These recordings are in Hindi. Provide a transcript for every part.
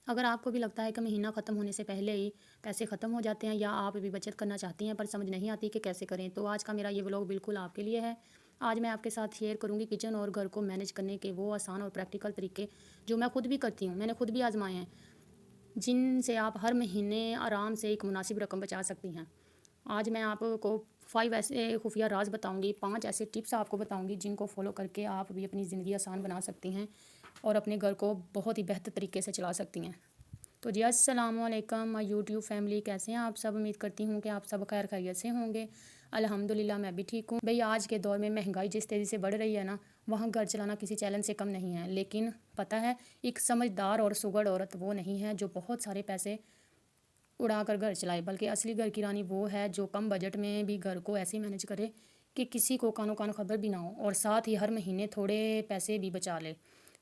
अगर आपको भी लगता है कि महीना ख़त्म होने से पहले ही पैसे ख़त्म हो जाते हैं या आप भी बचत करना चाहती हैं पर समझ नहीं आती कि कैसे करें, तो आज का मेरा ये व्लॉग बिल्कुल आपके लिए है। आज मैं आपके साथ शेयर करूंगी किचन और घर को मैनेज करने के वो आसान और प्रैक्टिकल तरीके जो मैं खुद भी करती हूँ, मैंने खुद भी आजमाए हैं, जिनसे आप हर महीने आराम से एक मुनासिब रकम बचा सकती हैं। आज मैं आपको 5 ऐसे खुफिया राज बताऊंगी, 5 ऐसे टिप्स आपको बताऊंगी जिनको फॉलो करके आप भी अपनी ज़िंदगी आसान बना सकती हैं और अपने घर को बहुत ही बेहतर तरीके से चला सकती हैं। तो जी अस्सलाम वालेकुम माय यूट्यूब फैमिली, कैसे हैं आप सब। उम्मीद करती हूँ कि आप सब खैर खैरियत से होंगे। अल्हम्दुलिल्लाह मैं भी ठीक हूँ। भाई आज के दौर में महंगाई जिस तेज़ी से बढ़ रही है ना, वहाँ घर चलाना किसी चैलेंज से कम नहीं है। लेकिन पता है, एक समझदार और सुगड़ औरत वो नहीं है जो बहुत सारे पैसे उड़ाकर घर चलाए, बल्कि असली घर की रानी वो है जो कम बजट में भी घर को ऐसे मैनेज करे कि किसी को कानो कान खबर भी ना हो और साथ ही हर महीने थोड़े पैसे भी बचा ले।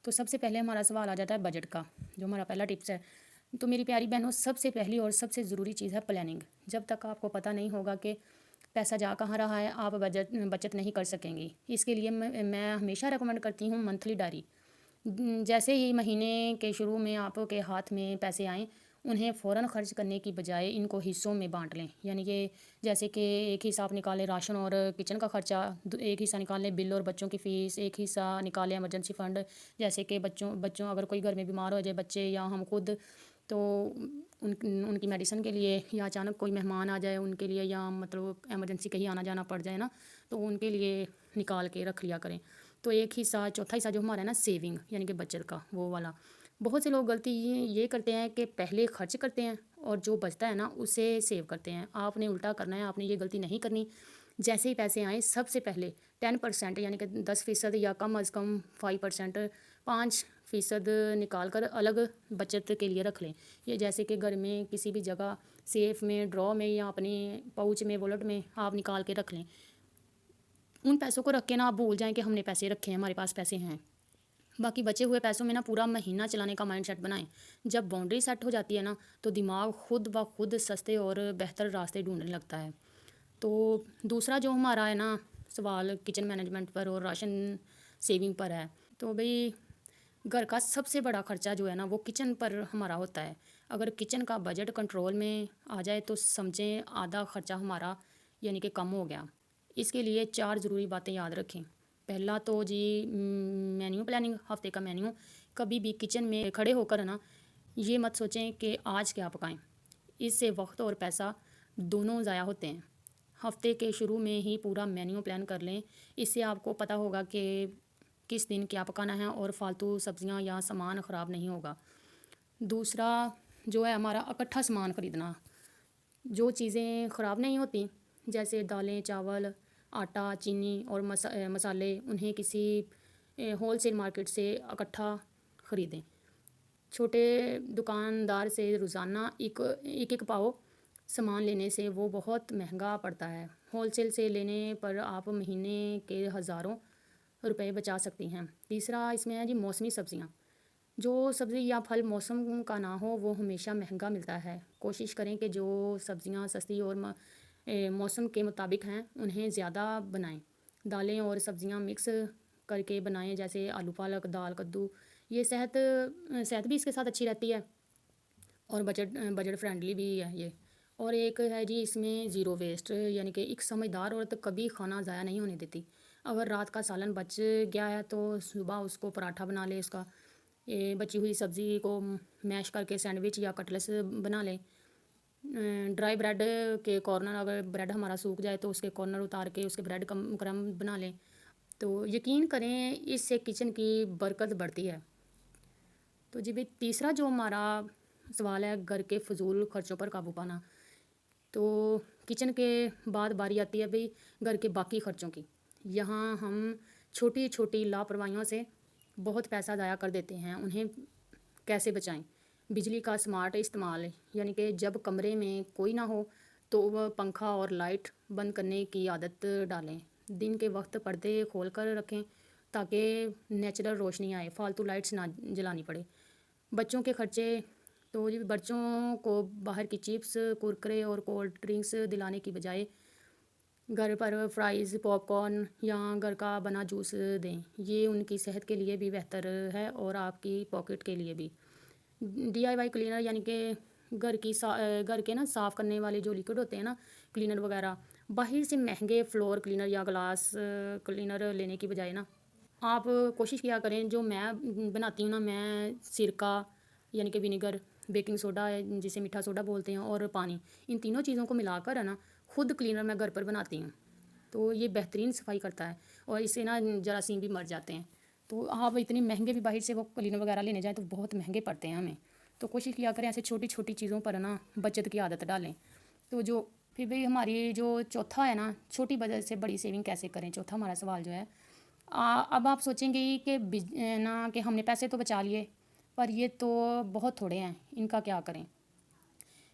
तो सबसे पहले हमारा सवाल आ जाता है बजट का, जो हमारा पहला टिप्स है। तो मेरी प्यारी बहनों, सबसे पहली और सबसे ज़रूरी चीज़ है प्लानिंग। जब तक आपको पता नहीं होगा कि पैसा जा कहाँ रहा है, आप बचत नहीं कर सकेंगी। इसके लिए मैं हमेशा रिकमेंड करती हूँ मंथली डायरी। जैसे ही महीने के शुरू में आपके हाथ में पैसे आएँ, उन्हें फ़ौरन खर्च करने की बजाय इनको हिस्सों में बांट लें। यानी कि जैसे कि एक हिस्सा आप निकालें राशन और किचन का खर्चा, एक हिस्सा निकाल लें बिल और बच्चों की फ़ीस, एक हिस्सा निकालें इमरजेंसी फ़ंड, जैसे कि बच्चों बच्चों अगर कोई घर में बीमार हो जाए बच्चे या हम खुद, तो उनकी मेडिसिन के लिए, या अचानक कोई मेहमान आ जाए उनके लिए, या मतलब इमरजेंसी कहीं आना जाना पड़ जाए ना, तो उनके लिए निकाल के रख लिया करें। तो एक हिस्सा, चौथा हिस्सा जो हमारा है ना सेविंग यानी कि बचत का, वो वाला। बहुत से लोग गलती ये करते हैं कि पहले खर्च करते हैं और जो बचता है ना उसे सेव करते हैं। आपने उल्टा करना है, आपने ये गलती नहीं करनी। जैसे ही पैसे आए सबसे पहले 10% यानी कि 10% या कम अज़ कम 5%, 5% निकाल कर अलग बचत के लिए रख लें। ये जैसे कि घर में किसी भी जगह सेफ में, ड्रॉ में या अपने पाउच में, वॉलेट में आप निकाल के रख लें। उन पैसों को रख के ना आप भूल जाएं कि हमने पैसे रखे हैं, हमारे पास पैसे हैं। बाकी बचे हुए पैसों में ना पूरा महीना चलाने का माइंड सेट बनाएं। जब बाउंड्री सेट हो जाती है ना, तो दिमाग खुद ब खुद सस्ते और बेहतर रास्ते ढूंढने लगता है। तो दूसरा जो हमारा है ना सवाल, किचन मैनेजमेंट पर और राशन सेविंग पर है। तो भाई, घर का सबसे बड़ा खर्चा जो है ना वो किचन पर हमारा होता है। अगर किचन का बजट कंट्रोल में आ जाए तो समझें आधा खर्चा हमारा यानी कि कम हो गया। इसके लिए 4 ज़रूरी बातें याद रखें। पहला तो जी मेन्यू प्लानिंग, हफ्ते का मेन्यू। कभी भी किचन में खड़े होकर ना ये मत सोचें कि आज क्या पकाएं। इससे वक्त और पैसा दोनों ज़ाया होते हैं। हफ्ते के शुरू में ही पूरा मेन्यू प्लान कर लें। इससे आपको पता होगा कि किस दिन क्या पकाना है और फालतू सब्जियां या सामान ख़राब नहीं होगा। दूसरा जो है हमारा इकट्ठा सामान ख़रीदना। जो चीज़ें ख़राब नहीं होती, जैसे दालें, चावल, आटा, चीनी और मसाले, उन्हें किसी होलसेल मार्केट से इकट्ठा ख़रीदें। छोटे दुकानदार से रोज़ाना एक एक एक पाव सामान लेने से वो बहुत महंगा पड़ता है। होलसेल से लेने पर आप महीने के हज़ारों रुपए बचा सकती हैं। तीसरा इसमें है जी मौसमी सब्जियां। जो सब्ज़ी या फल मौसम का ना हो वो हमेशा महंगा मिलता है। कोशिश करें कि जो सब्जियां सस्ती और मौसम के मुताबिक हैं उन्हें ज़्यादा बनाएं। दालें और सब्जियां मिक्स करके बनाएं, जैसे आलू पालक, दाल, कद्दू। ये सेहत सेहत भी इसके साथ अच्छी रहती है और बजट बजट फ्रेंडली भी है ये। और एक है जी इसमें ज़ीरो वेस्ट, यानी कि एक समझदार औरत कभी खाना ज़ाया नहीं होने देती। अगर रात का सालन बच गया है तो सुबह उसको पराठा बना ले, उसका ये बची हुई सब्ज़ी को मैश करके सैंडविच या कटलेट्स बना लें। ड्राई ब्रेड के कॉर्नर, अगर ब्रेड हमारा सूख जाए तो उसके कॉर्नर उतार के उसके ब्रेड कम क्रम बना लें। तो यकीन करें इससे किचन की बरकत बढ़ती है। तो जी भाई, तीसरा जो हमारा सवाल है घर के फजूल खर्चों पर काबू पाना। तो किचन के बाद बारी आती है भाई घर के बाकी खर्चों की। यहाँ हम छोटी छोटी लापरवाहियों से बहुत पैसा ज़ाया कर देते हैं। उन्हें कैसे बचाएं? बिजली का स्मार्ट इस्तेमाल, यानी कि जब कमरे में कोई ना हो तो वह पंखा और लाइट बंद करने की आदत डालें। दिन के वक्त पर्दे खोल कर रखें ताकि नेचुरल रोशनी आए, फालतू लाइट्स ना जलानी पड़े। बच्चों के खर्चे, तो जी बच्चों को बाहर की चिप्स, कुरकुरे और कोल्ड ड्रिंक्स दिलाने की बजाय घर पर फ्राइज़, पॉपकॉर्न या घर का बना जूस दें। ये उनकी सेहत के लिए भी बेहतर है और आपकी पॉकेट के लिए भी। DIY क्लीनर यानी कि घर के ना साफ़ करने वाले जो लिक्विड होते हैं ना, क्लीनर वगैरह, बाहर से महंगे फ्लोर क्लीनर या ग्लास क्लीनर लेने की बजाय ना आप कोशिश किया करें, जो मैं बनाती हूँ ना, मैं सिरका यानी कि विनेगर, बेकिंग सोडा है जिसे मीठा सोडा बोलते हैं, और पानी, इन तीनों चीज़ों को मिलाकर है ना खुद क्लीनर मैं घर पर बनाती हूँ। तो ये बेहतरीन सफाई करता है और इससे ना जरासीम भी मर जाते हैं। तो आप इतने महंगे भी बाहर से वो क्लीनर वगैरह लेने जाएँ तो बहुत महंगे पड़ते हैं हमें। तो कोशिश किया करें ऐसे छोटी छोटी चीज़ों पर ना बचत की आदत डालें। तो जो फिर भी हमारी जो चौथा है ना, छोटी बचत से बड़ी सेविंग कैसे करें, चौथा हमारा सवाल जो है। अब आप सोचेंगे कि ना कि हमने पैसे तो बचा लिए पर ये तो बहुत थोड़े हैं, इनका क्या करें।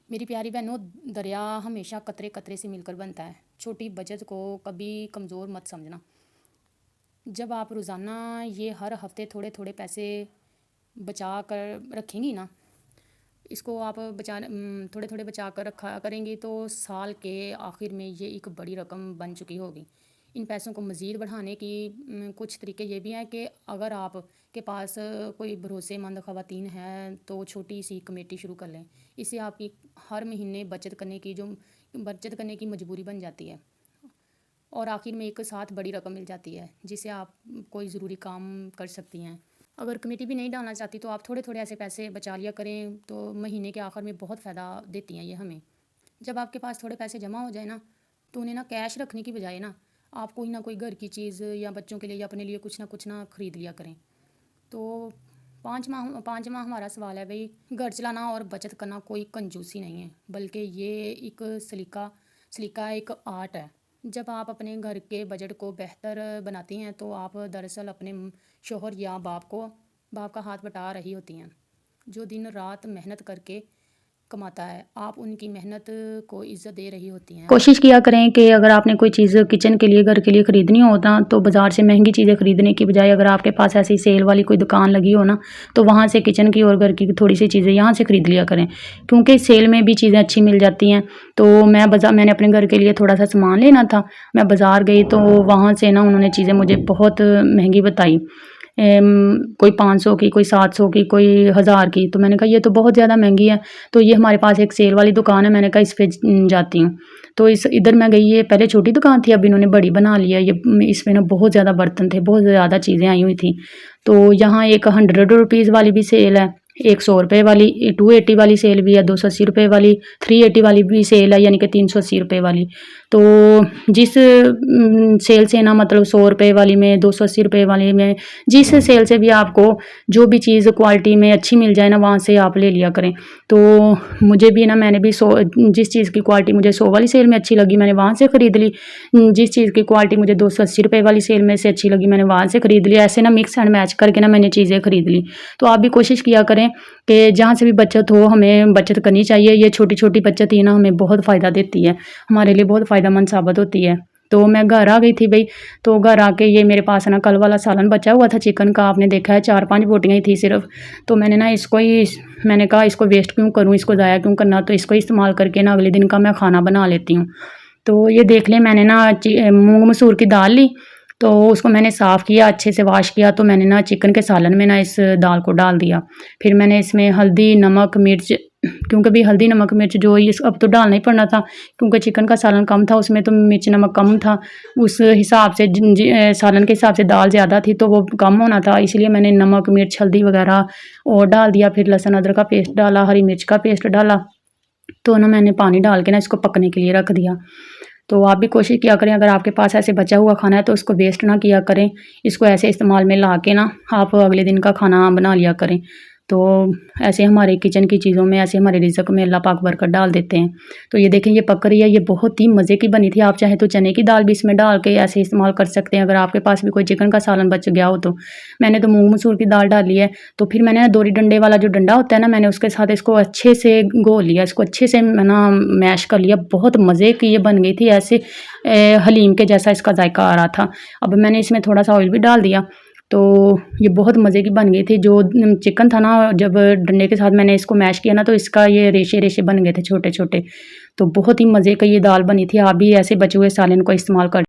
मेरी प्यारी बहनों, दरिया हमेशा कतरे कतरे से मिलकर बनता है। छोटी बचत को कभी कमज़ोर मत समझना। जब आप रोज़ाना ये हर हफ्ते थोड़े थोड़े पैसे बचा कर रखेंगी ना, इसको आप थोड़े थोड़े बचा कर रखा करेंगी तो साल के आखिर में ये एक बड़ी रकम बन चुकी होगी। इन पैसों को मज़ीद बढ़ाने की कुछ तरीके ये भी हैं कि अगर आप के पास कोई भरोसेमंद ख़वातीन है तो छोटी सी कमेटी शुरू कर लें। इससे आपकी हर महीने बचत करने की मजबूरी बन जाती है और आखिर में एक साथ बड़ी रकम मिल जाती है जिससे आप कोई ज़रूरी काम कर सकती हैं। अगर कमेटी भी नहीं डालना चाहती तो आप थोड़े थोड़े ऐसे पैसे बचा लिया करें, तो महीने के आखिर में बहुत फ़ायदा देती हैं ये हमें। जब आपके पास थोड़े पैसे जमा हो जाए ना, तो उन्हें ना कैश रखने की बजाय ना आप कोई ना कोई घर की चीज़ या बच्चों के लिए या अपने लिए कुछ ना ख़रीद लिया करें। तो पाँचवा हमारा सवाल है भाई, घर चलाना और बचत करना कोई कंजूसी नहीं है, बल्कि ये एक सलीका एक आर्ट है। जब आप अपने घर के बजट को बेहतर बनाती हैं तो आप दरअसल अपने शौहर या बाप का हाथ बटा रही होती हैं, जो दिन रात मेहनत करके कमाता है। आप उनकी मेहनत को इज़्ज़त दे रही होती हैं। कोशिश किया करें कि अगर आपने कोई चीज़ किचन के लिए, घर के लिए ख़रीदनी हो ना, तो बाज़ार से महंगी चीज़ें ख़रीदने की बजाय अगर आपके पास ऐसी सेल वाली कोई दुकान लगी हो ना, तो वहाँ से किचन की और घर की थोड़ी सी चीज़ें यहाँ से ख़रीद लिया करें, क्योंकि सेल में भी चीज़ें अच्छी मिल जाती हैं। तो मैंने अपने घर के लिए थोड़ा सा सामान लेना था, मैं बाज़ार गई तो वहाँ से ना उन्होंने चीज़ें मुझे बहुत महंगी बताई। कोई 500 की, कोई 700 की, कोई 1000 की। तो मैंने कहा ये तो बहुत ज़्यादा महंगी है। तो ये हमारे पास एक सेल वाली दुकान है, मैंने कहा इस पे जाती हूँ। तो इधर मैं गई, ये पहले छोटी दुकान थी, अब इन्होंने बड़ी बना लिया। इसमें ना बहुत ज़्यादा बर्तन थे, बहुत ज़्यादा चीज़ें आई हुई थी। तो यहाँ एक 100 रुपीज़ वाली भी सेल है, एक 100 रुपये वाली, 280 वाली सेल भी है, 280 रुपये वाली, 380 वाली भी सेल है, यानी कि 380 रुपये वाली। तो जिस सेल से ना, मतलब 100 रुपये वाली में, 280 रुपये वाली में, जिस सेल से भी आपको जो भी चीज़ क्वालिटी में अच्छी मिल जाए ना, वहाँ से आप ले लिया करें। तो मुझे भी ना, मैंने भी जिस चीज़ की क्वालिटी मुझे 100 वाली सेल में अच्छी लगी, मैंने वहाँ से ख़रीद ली। जिस चीज़ की क्वालिटी मुझे 280 रुपये वाली सेल में से अच्छी लगी, मैंने वहाँ से ख़रीद लिया। ऐसे ना मिक्स एंड मैच करके ना मैंने चीज़ें ख़रीद ली। तो आप भी कोशिश किया करें कि जहाँ से भी बचत हो, हमें बचत करनी चाहिए। ये छोटी छोटी बचत ही ना हमें बहुत फ़ायदा देती है, हमारे लिए बहुत फ़ायदेमंद साबित होती है। तो मैं घर आ गई थी भाई, तो घर आके ये मेरे पास ना कल वाला सालन बचा हुआ था चिकन का, आपने देखा है 4-5 बोटियाँ ही थी सिर्फ। तो मैंने कहा इसको वेस्ट क्यों करूँ, इसको ज़ाया क्यों करना, तो इसको इस्तेमाल करके ना अगले दिन का मैं खाना बना लेती हूँ। तो ये देख लें, मैंने ना मूंग मसूर की दाल ली, तो उसको मैंने साफ़ किया, अच्छे से वॉश किया। तो मैंने ना चिकन के सालन में ना इस दाल को डाल दिया। फिर मैंने इसमें हल्दी, नमक, मिर्च, क्योंकि भी हल्दी, नमक, मिर्च जो ये अब तो डालना ही पड़ना था, क्योंकि चिकन का सालन कम था, उसमें तो मिर्च नमक कम था। उस हिसाब से सालन के हिसाब से दाल ज़्यादा थी तो वो कम होना था, इसलिए मैंने नमक, मिर्च, हल्दी वगैरह और डाल दिया। फिर लहसुन अदरक का पेस्ट डाला, हरी मिर्च का पेस्ट डाला। तो ना मैंने पानी डाल के ना इसको पकने के लिए रख दिया। तो आप भी कोशिश किया करें, अगर आपके पास ऐसे बचा हुआ खाना है तो उसको वेस्ट ना किया करें, इसको ऐसे इस्तेमाल में ला के ना आप अगले दिन का खाना बना लिया करें। तो ऐसे हमारे किचन की चीज़ों में, ऐसे हमारे रिज़्क़ में अल्लाह पाक बरकत डाल देते हैं। तो ये देखें, ये पक रही है, ये बहुत ही मज़े की बनी थी। आप चाहे तो चने की दाल भी इसमें डाल के ऐसे इस्तेमाल कर सकते हैं, अगर आपके पास भी कोई चिकन का सालन बच गया हो तो। मैंने तो मूंग मसूर की दाल डाली है। तो फिर मैंने ना दोरी डंडे वाला जो डंडा होता है ना, मैंने उसके साथ इसको अच्छे से घोल लिया, इसको अच्छे से ना मैश कर लिया। बहुत मज़े की ये बन गई थी, ऐसे हलीम के जैसा इसका जायका आ रहा था। अब मैंने इसमें थोड़ा सा ऑयल भी डाल दिया, तो ये बहुत मज़े की बन गई थी। जो चिकन था ना, जब डंडे के साथ मैंने इसको मैश किया ना, तो इसका ये रेशे रेशे बन गए थे छोटे छोटे। तो बहुत ही मज़े की ये दाल बनी थी। आप भी ऐसे बचे हुए सालन को इस्तेमाल कर